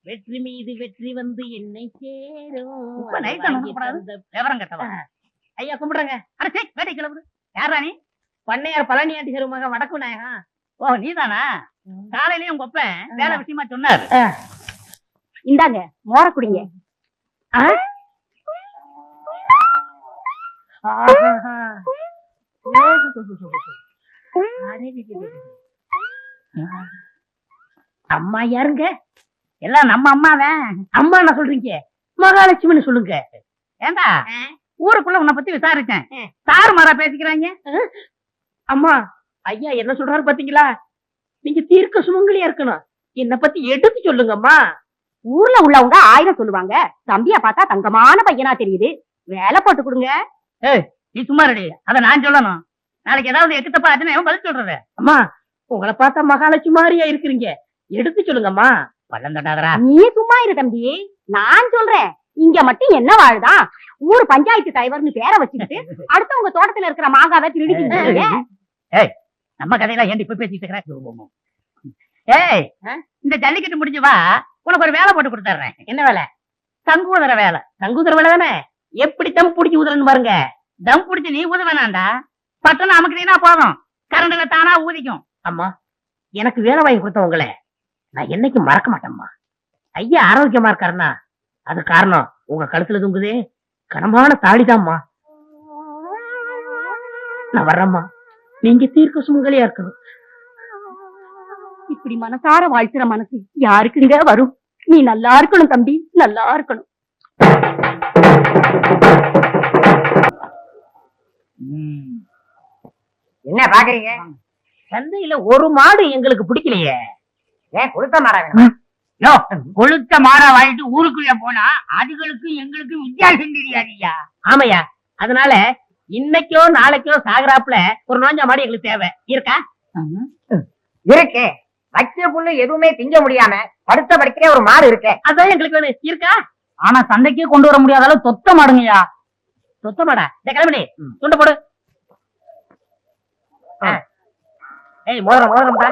வெற்றி மீது வெற்றி வந்து என்னை சேரும். விவரம் கட்டவா ஐயா கும்பிடுறங்க. அரசே வேட்டை கிளம்புது. யாரா நீ? பண்ணையார் பழனி ஆண்டி தெரு மகன் வடக்கு விநாயகம். ஓ நீதானா? காலையிலயும் உங்க அப்பன் வேலை விஷயமா சொன்னாரு. இந்தாங்க மோர குடிங்க. அம்மா யாருங்க? எல்லாம் நம்ம அம்மாதான். அம்மா என்ன சொல்றீங்க? மகாலட்சுமின்னு சொல்லுங்க. ஏண்டா ஊருக்குள்ள உன்னை பத்தி விசாரிச்சேன். சாரு மாறா பேசிக்கிறாங்க. அம்மா ஐயா என்ன சொல்றாரு பாத்தீங்களா? நீங்க தீர்க்க சுமங்கலியா இருக்கணும். என்ன பத்தி எடுத்து சொல்லுங்கம்மா. ஊர்ல உள்ளவங்க 1000 சொல்லுவாங்க. தம்பியா பார்த்தா தங்கமான பையனா தெரியுது. வேலை போட்டு கொடுங்க. நீ சும்மா ரெடி. அத நான் சொல்லணும். நாளைக்கு ஏதாவது எக்கு தப்பா ஆச்சுன்னா பதில் சொல்றது. அம்மா உங்களை பார்த்தா மகாலட்சுமி மாதிரியா இருக்கிறீங்க. எடுத்து சொல்லுங்கம்மா. பள்ளம் தட்டாதரா. நீ சும்மா இரு தம்பி. நான் சொல்றேன். இங்க மட்டும் என்ன வாழுதா? ஊர் பஞ்சாயத்து தலைவர்னு பேரை வச்சுக்கிட்டு அடுத்தவங்க தோட்டத்துல இருக்கிற மாங்காவை திருடிக்கிட்டு. நம்ம கதையெல்லாம் ஏன் இப்ப பேசிட்டு இருக்கிறேன்? ஏய் இந்த ஜல்லிக்கட்டு முடிஞ்சு வா, உனக்கு ஒரு வேலை போட்டு கொடுத்துறேன். என்ன வேலை? தங்குதர வேலை. தங்குதர வேலை தானே? எப்படி தம் பிடிச்சி ஊதுறன்னு பாருங்க. தம் பிடிச்சு நீ ஊத வேணாண்டா. பட்டணம் அமுக்கிட்டீங்கன்னா போதும், கரண்ட்ல தானா ஊதிக்கும். அம்மா எனக்கு வேலை வாங்கி கொடுத்தவங்கள நான் என்னைக்கு மறக்க மாட்டேம்மா. ஐயா ஆரோக்கியமா இருக்காருன்னா அது காரணம் உங்க கழுத்துல தூங்குதே கனமான தாடிதாம்மா. நான் வர்றேம்மா. நீங்க தீர்க்க சுமங்கலியா இருக்கணும். இப்படி மனசார வாழ்த்துற மனசு யாருக்குங்க வரும்? நீ நல்லா இருக்கணும் தம்பி, நல்லா இருக்கணும். என்ன பாக்குறீங்க? சந்தையில ஒரு மாடு எங்களுக்கு பிடிக்கலையே. ஏன் கொளுத்த மாடா வேணும்? கொளுத்த மாடா வாங்கிட்டு ஊருக்குள்ள போனா அதுகளுக்கு எங்களுக்கு வித்தியாசம் தெரியாதியா? ஆமையா, அதனால இன்னைக்கோ நாளைக்கோ சாகராப்புல ஒரு நோஞ்சா மாடு எங்களுக்கு தேவை. இருக்கா? இருக்கு. வச்ச புல்லு எதுவுமே திங்க முடியாம படுத்த படுக்கே ஒரு மாடு இருக்கு. அதான் எங்களுக்கு வேணும். இருக்கா? ஆனா சந்தைக்கே கொண்டு வர முடியாத அளவு தொத்த மாடுங்கய்யா. தொத்த மாடா? இந்த கிளம்பி துண்ட போடு. ஏய் மோதிரம்டா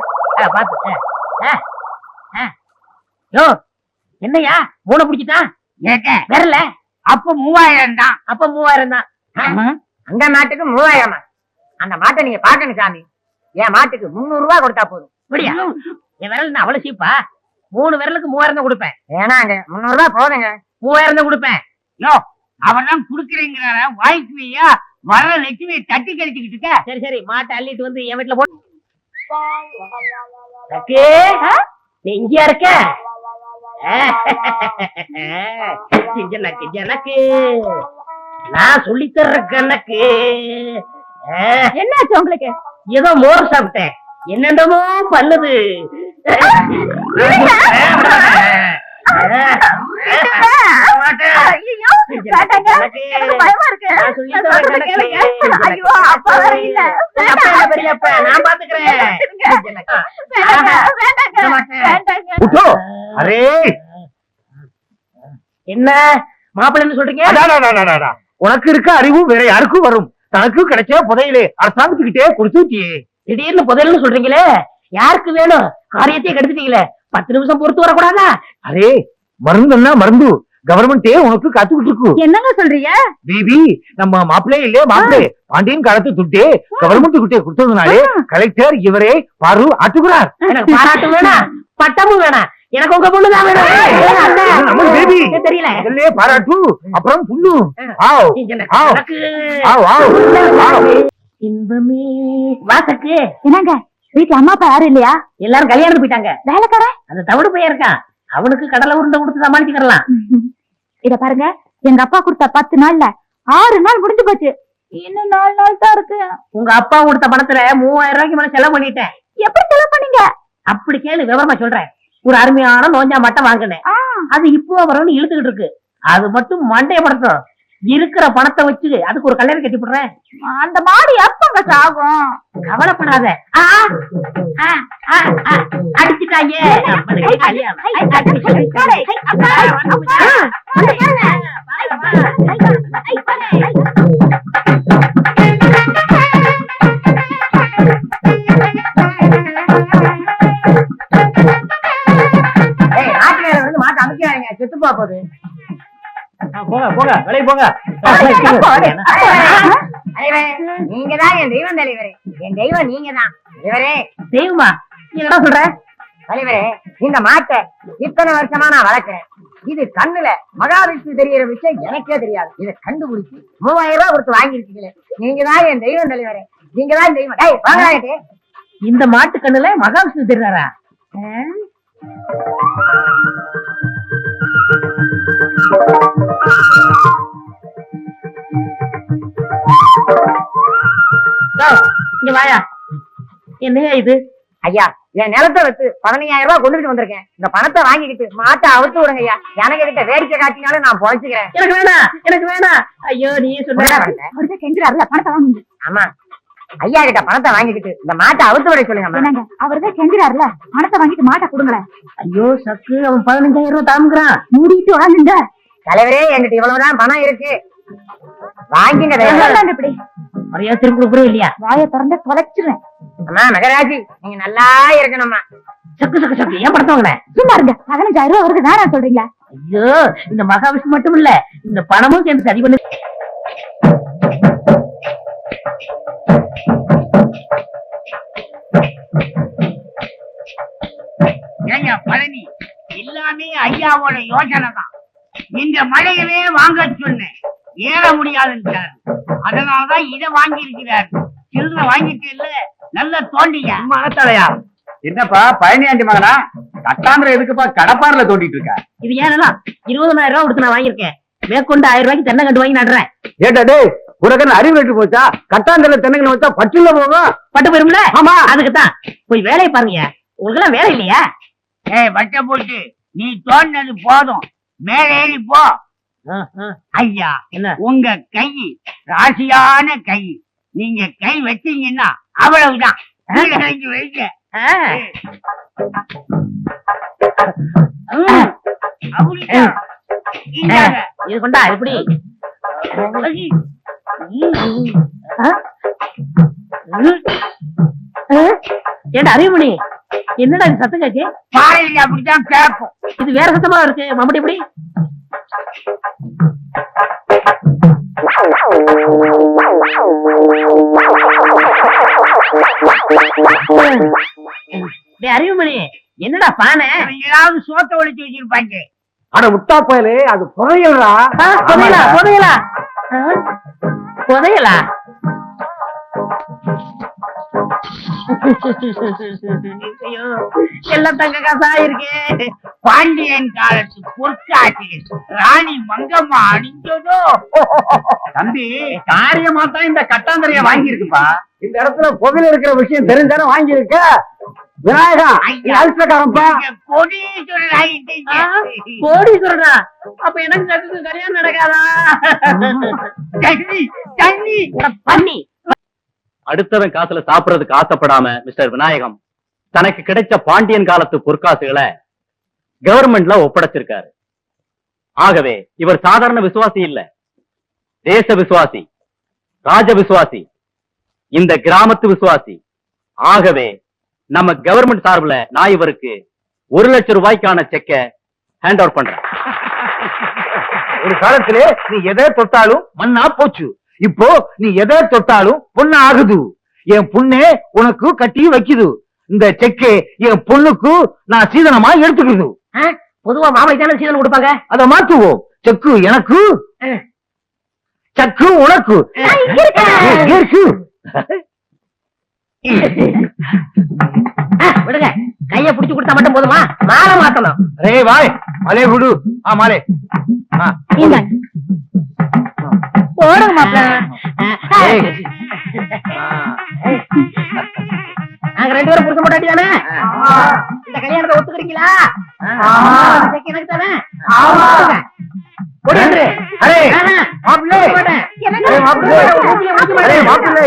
பாத்து. யோ என்னையா மூணை பிடிச்சிட்டான்? வரல. அப்ப 3000 தான். அப்ப 3000 தான். அந்த மாட்டுக்கு 3000. அந்த மாட்டை நீங்க பாக்கணும் சாமி. என் மாட்டுக்கு 300 ரூபாய் கொடுத்தா போதும். அப்படியா? என் விரல் அவ்வளவு சீப்பா? 3 விரலுக்கு 3000 தான் கொடுப்பேன். ஏன்னாங்க 300 ரூபாய் போதுங்க. 3000 தான் கொடுப்பேன். யோ அவெல்லாம் குடுக்கறீங்கிறார வாய்க்குவியா? வர லட்சுமியை தட்டி கழிச்சுக்கிட்டு இருக்க. சரி சரி மாட்டை அள்ளிட்டு வந்து என் வீட்டுல போட்டு. நீ இங்கயா இருக்க? எனக்கு நான் சொல்லி தர்ற கணக்கு. என்னாச்சு உங்களுக்கு? ஏதோ மோர் சாப்பிட்டேன். என்னென்னமோ பண்ணுது. என்ன மாப்பிள்ளை சொல்றீங்க? உனக்கு இருக்க அறிவும் வேற யாருக்கும் வரும். தனக்கு கிடைச்ச புதையிலே அரசாங்கத்துக்கிட்டே கொடுத்து திடீர்னு புதையல்னு சொல்றீங்களே, யாருக்கு வேணும்? காரியத்தையே கெடுத்துட்டீங்களே. 10 நிமிஷம் பொறுத்து வரக்கூடாதா? அரே மருந்துன்னா மருந்து கவர்மெண்டே உனக்கு காத்துக்கிட்டு இருக்கு. என்னங்க சொல்றீங்க? பேபி நம்ம மாப்பிள்ளை இல்ல மாப்பிள்ளை பாண்டியன் காலத்து துட்டே கவர்மெண்ட் கிட்டே கொடுத்ததுனாலே கலெக்டர் இவரே பாரு ஆட்டுகிறார். எனக்கு பாராட்டு வேணாம், பட்டமும் வேணாம். எனக்கு உங்க பொண்ணுதான் வேணும். நம்ம பேபி தெரியல. இல்லையே பாராட்டு அப்புறம் புண்ணு. இன்பமே வாசக்கு. என்னங்க வீட்டுல அம்மா அப்பா யாரும் இல்லையா? எல்லாரும் கல்யாணத்துக்கு போயிட்டாங்க. வேலைக்காரன் அந்த தவிடு பையன் இருக்கான். அவனுக்கு கடலை உருண்டை கொடுத்து சமாளிச்சுக்கலாம். இத பாருங்க, எங்க அப்பா கொடுத்த 10 நாள்ல 6 நாள் முடிஞ்சு போச்சு. இன்னும் 4 நாள் தான் இருக்கு. உங்க அப்பா கொடுத்த பணத்துல 3000 ரூபாய்க்கு மேல செலவு பண்ணிட்டேன். எப்படி செலவு பண்ணீங்க? அப்படி கேளு, விவரமா சொல்றேன். ஒரு அருமையான நோஞ்சா மட்டும் வாங்கினேன். அது இப்போ வரும்னு இழுத்துக்கிட்டு இருக்கு. அது மட்டும் மண்டையப்படுத்தும். இருக்கிற பணத்தை வச்சு அதுக்கு ஒரு கல்யாணம் கட்டி போடுறேன். அந்த மாடு எப்பங்க சாகும்? கவலைப்படாத. அடிச்சுட்டாங்க. மாட்டு பார்த்து அமைக்கிறாங்க, செத்து போகுது. போங்க போங்க வெளியே போங்க. நீங்க தான் என் தெய்வம் தலைவரே, என் தெய்வம் நீங்க தான் தலைவரே. தெய்வமா நீ என்ன சொல்ற? தலைவரே, இந்த மாட்டை இத்தனை வருஷமா நான் வளர்க்கிறேன். இது கண்ணுல மகாவிஷ்ணு தெரியற விஷயம் எனக்கே தெரியாது. இதை கண்டுபிடிச்சு 3000 ரூபாய் கொடுத்து வாங்கிருக்கீங்களே, நீங்க தான் என் தெய்வம் தலைவரே, நீங்க தான் தெய்வம். டேய் வாங்கடா. இந்த மாட்டு கண்ணுல மகாவிஷ்ணு தெரியாரா? இங்க வாயா. என்னையா இது? ஐயா, என் நிலத்தை வச்சு 15000 ரூபாய் கொண்டுட்டு வந்திருக்கேன். இந்த பணத்தை வாங்கிக்கிட்டு மாட்டை அவுத்து விடுங்க ஐயா. எனக்கு கிட்ட வேடிக்கை காட்டினாலும் நான் பொழைச்சுக்கிறேன். எனக்கு வேணாம், எனக்கு வேணாம். ஐயோ நீயே சொல்ற. அவர்தான் செஞ்சுறாருல, பணத்தை வாங்குங்க. ஆமா, ஐயா கிட்ட பணத்தை வாங்கிக்கிட்டு இந்த மாட்டை அவுத்து விட சொல்லுங்க. என்னங்க, அவர்தான் செஞ்சுறாருல, பணத்தை வாங்கிட்டு மாட்டை கொடுங்களேன். ஐயோ சக்கு, அவன் 15000 ரூபாய் தாமுக்குறான். மூடிட்டு வாங்குங்க. தலைவரே, என்கிட்ட இவ்வளவுதான் பணம் இருக்கு, வாங்கிங்க தலைவரே. இப்படி மரியாதை திருப்பி கொடுக்குறோம் இல்லையா? வாயை திறந்து தொலைச்சிருவேன். அம்மா மகராஜி, நீங்க நல்லா இருக்கணும்மா. சக்கு சக்கு சக்கு ஏன் படுத்தவங்க? சும்மா இருங்க. 15000 ரூபாய் அவருக்கு வேணாம் சொல்றீங்களா? ஐயோ இந்த மகாவிஷ்ணு மட்டும் இல்ல, இந்த பணமும் சேர்ந்து சரி பண்ணு. ஏங்க பழனி, எல்லாமே ஐயாவோட யோசனை தான். இந்த மலையவே வாங்க சொன்னேன், ஏற முடியாதுன்றாரு. அதனாலதான் இதை வாங்கி இருக்கிறாரு. சில்லறை வாங்கிட்டு இல்ல, நல்ல தோண்டிங்க. மனத்தலையா என்னப்பா பழனியாண்டி மகனா? கட்டாந்திர எதுக்குப்பா கடப்பாறுல தோண்டிட்டு இருக்க? இது ஏன்னா 20000 ரூபாய் கொடுத்து நான் வாங்கியிருக்கேன். மேற்கொண்டு 1000 ரூபாய்க்கு தென்னை கண்டு வாங்கி நடுறேன். ஏட்டா டேய், உனக்கு அறிவு வெட்டு போச்சா? கட்டாந்திர தென்னங்கன்னு வச்சா பச்சுல போகும். பட்டு போயிரும்ல? ஆமா, அதுக்குத்தான் போய் வேலையை பாருங்க. உங்களுக்கு எல்லாம் வேலை இல்லையா? வட்ட போட்டு நீ தோண்டினது போதும், மேல ஏறி போ. ஐயா, என்ன? உங்க கை ராசியான கை. நீங்க கை வச்சீங்கன்னா அவ்வளவுதான். கீழே இறங்கி வைங்க. அப்படிதான். இந்தாங்க. இது கொண்டா எப்படி? ஏண்டா அறிவுமணி, என்னடா இது சத்தம் கேக்கு? பாறையில அப்படித்தான் கேட்கும். இது வேற சத்தமா இருக்கு. மம்படி எப்படி? அறிவுமணி, என்னடா பானை? ஏதாவது சோத்த ஒழிச்சு வச்சிருப்பாங்க. அட முட்டா போயலே, அது புதையலா. புதையலா? புதையலா? புதையலா? ஐயோ, எல்லாம் தங்க காசா இருக்கு. பாண்டியன் காலத்து பொற்காட்சியில் ராணி மங்கம்மா அணிஞ்சதோ. தம்பி, காரியமா தான் இந்த கட்டாந்தரைய வாங்கி இருக்குப்பா. இந்த இடத்துல புகையில இருக்கிற விஷயம் தெரிஞ்சானே வாங்கி இருக்க. விநாயகா, அல்சக்காரப்பா, கோடீஸ்வரர் ஆகிட்டீங்க. கோடீஸ்வரனா? அப்ப எனக்கு கட்டுக்கு கல்யாணம் நடக்காதா? தண்ணி தண்ணி பண்ணி அடுத்தவன் காசுல சாப்பிடறதுக்கு ஆசைப்படாம மிஸ்டர் விநாயகம் தனக்கு கிடைச்ச பாண்டியன் காலத்து பொற்காசுகளை கவர்மெண்ட்ல ஒப்படைச்சிருக்காரு. ஆகவே இவர் சாதாரண விசுவாசி இல்ல, தேச விசுவாசி, ராஜ விசுவாசி, இந்த கிராமத்து விசுவாசி. ஆகவே நம்ம கவர்மெண்ட் சார்பில் நான் இவருக்கு 1 லட்சம் ரூபாய்க்கான செக்க ஹேண்ட் ஓவர் பண்றேன். ஒரு காலத்திலே நீ எதை தொட்டாலும் மண்ணா போச்சு. இப்போ நீ எதை தொட்டாலும் பொண்ணு ஆகுது. என் பொண்ணே உனக்கு கட்டி வைக்குது. இந்த செக்கு என் பொண்ணுக்கு நான் சீதனமா எடுத்துக்குது. பொதுவா மாமலை தானே சீதனம் கொடுப்பாங்க. அதை மாத்துவோம். செக்கு எனக்கு, சக்கு உனக்கு. இருக்கு. விடுங்க, கைய புடிச்சு கொடுத்தா மட்டும் போதுமா? மாலை மாத்தணும். ரே வாய், மலை விடு. மாலை போடுங்க மாப்பிள்ள. நாங்க 2 பேரும் புடிச்ச மாட்டாட்டி தானே? இந்த கல்யாணத்தை ஒத்துக்கிறீங்களா? எனக்கு தானே? மாப்பிள்ளை, மாப்பிள்ளை, மாப்பிள்ளை.